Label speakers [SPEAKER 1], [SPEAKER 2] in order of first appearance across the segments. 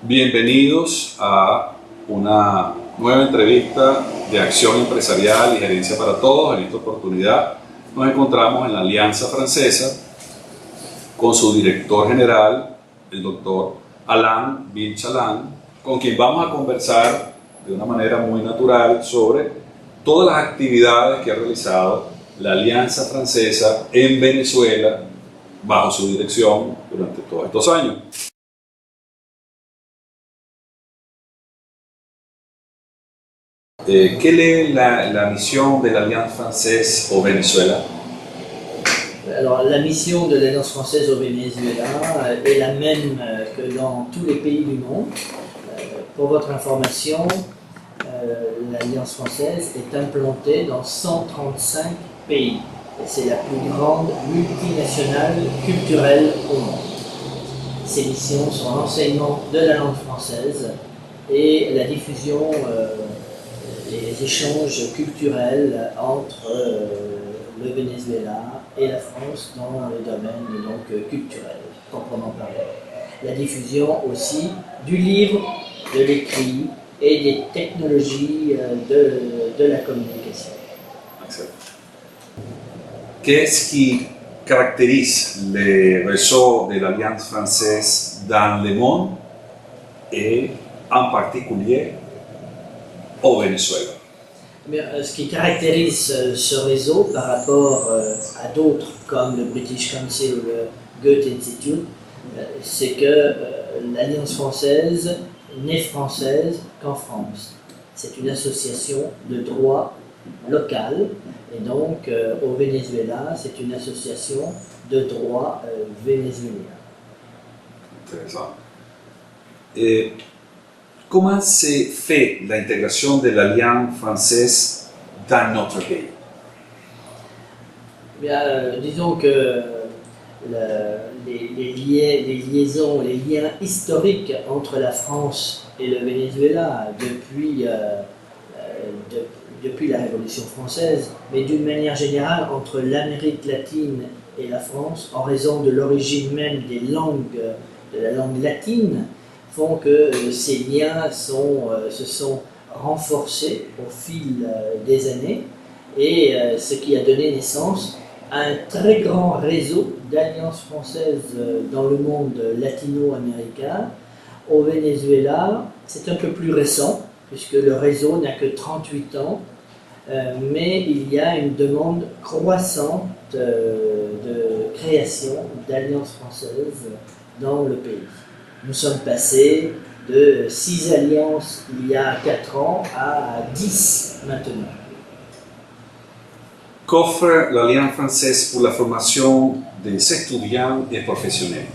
[SPEAKER 1] Bienvenidos a una nueva entrevista de Acción Empresarial y Gerencia para Todos. En esta oportunidad nos encontramos en la Alianza Francesa con su director general, el doctor Alain Vilchalan, con quien vamos a conversar de una manera muy natural sobre todas las actividades que ha realizado la Alianza Francesa en Venezuela bajo su dirección durante todos estos años. Quelle est la mission de l'Alliance française au Venezuela?
[SPEAKER 2] Alors, la mission de l'Alliance française au Venezuela est la même que dans tous les pays du monde. Pour votre information, l'Alliance française est implantée dans 135 pays. C'est la plus grande multinationale culturelle au monde. Ses missions sont l'enseignement de la langue française et la diffusion les échanges culturels entre le Venezuela et la France dans le domaine culturel, proprement parlé. La diffusion aussi du livre, de l'écrit et des technologies de la communication.
[SPEAKER 1] Excellent. Qu'est-ce qui caractérise les réseaux de l'Alliance française dans le monde et en particulier au Venezuela?
[SPEAKER 2] Ce qui caractérise ce réseau par rapport à d'autres comme le British Council ou le Goethe Institute, c'est que l'Alliance française n'est française qu'en France. C'est une association de droit local et donc au Venezuela, c'est une association de droit vénézuélien.
[SPEAKER 1] Intéressant. Et comment se fait l'intégration de l'Alliance française dans notre pays?
[SPEAKER 2] Bien, disons que les liaisons, les liens historiques entre la France et le Venezuela depuis la Révolution française, mais d'une manière générale entre l'Amérique latine et la France, en raison de l'origine même de la langue latine, font que ces liens se sont renforcés au fil des années et ce qui a donné naissance à un très grand réseau d'alliances françaises dans le monde latino-américain. Au Venezuela, c'est un peu plus récent puisque le réseau n'a que 38 ans, mais il y a une demande croissante de création d'alliances françaises dans le pays. Nous sommes passés de 6 alliances il y a 4 ans à 10 maintenant.
[SPEAKER 1] Qu'offre l'Alliance française pour la formation des étudiants et professionnels?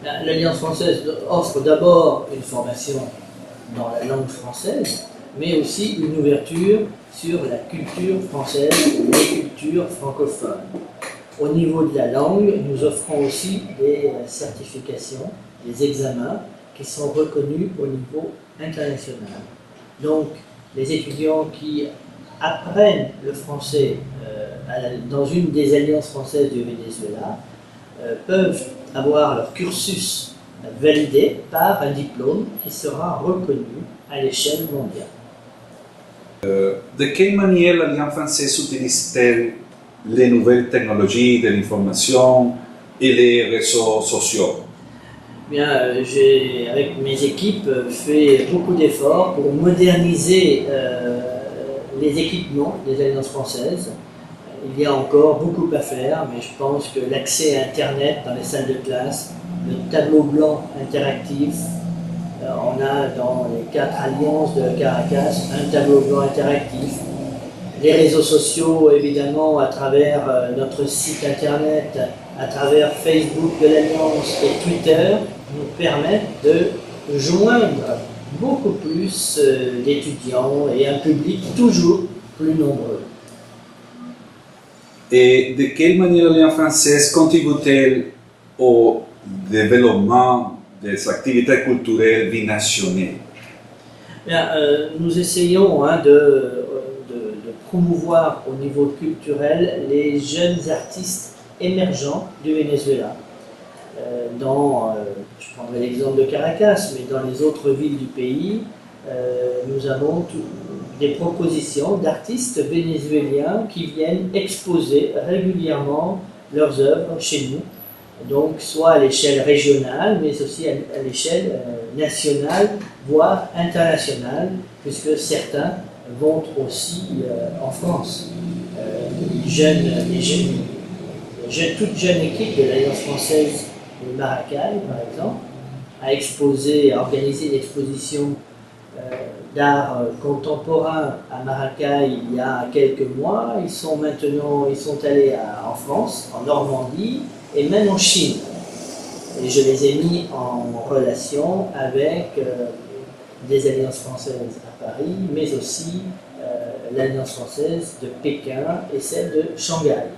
[SPEAKER 2] L'Alliance française offre d'abord une formation dans la langue française, mais aussi une ouverture sur la culture française et les cultures francophones. Au niveau de la langue, nous offrons aussi des certifications, des examens qui sont reconnus au niveau international. Donc, les étudiants qui apprennent le français dans une des alliances françaises du Venezuela peuvent avoir leur cursus validé par un diplôme qui sera reconnu à l'échelle mondiale.
[SPEAKER 1] De quelle manière l'Alliance française utilise-t-elle les nouvelles technologies de l'information et les réseaux sociaux?
[SPEAKER 2] Bien, j'ai, avec mes équipes, fait beaucoup d'efforts pour moderniser les équipements des alliances françaises. Il y a encore beaucoup à faire, mais je pense que l'accès à Internet dans les salles de classe, le tableau blanc interactif, on a dans les 4 alliances de Caracas un tableau blanc interactif. Les réseaux sociaux, évidemment, à travers notre site Internet, à travers Facebook de l'Alliance et Twitter, nous permettent de joindre beaucoup plus d'étudiants et un public toujours plus nombreux.
[SPEAKER 1] Et de quelle manière l'Alliance française contribue-t-elle au développement des activités culturelles binationales?
[SPEAKER 2] Bien, nous essayons de promouvoir au niveau culturel les jeunes artistes émergents du Venezuela. Je prendrai l'exemple de Caracas, mais dans les autres villes du pays, nous avons des propositions d'artistes vénézuéliens qui viennent exposer régulièrement leurs œuvres chez nous, donc soit à l'échelle régionale, mais aussi à l'échelle nationale, voire internationale, puisque certains vont aussi en France. Toute jeune équipe de l'Alliance française de Maracay, par exemple, a organisé une exposition d'art contemporain à Maracay il y a quelques mois. Ils sont allés en France, en Normandie et même en Chine. Et je les ai mis en relation avec des alliances françaises à Paris, mais aussi l'Alliance française de Pékin et celle de Shanghai.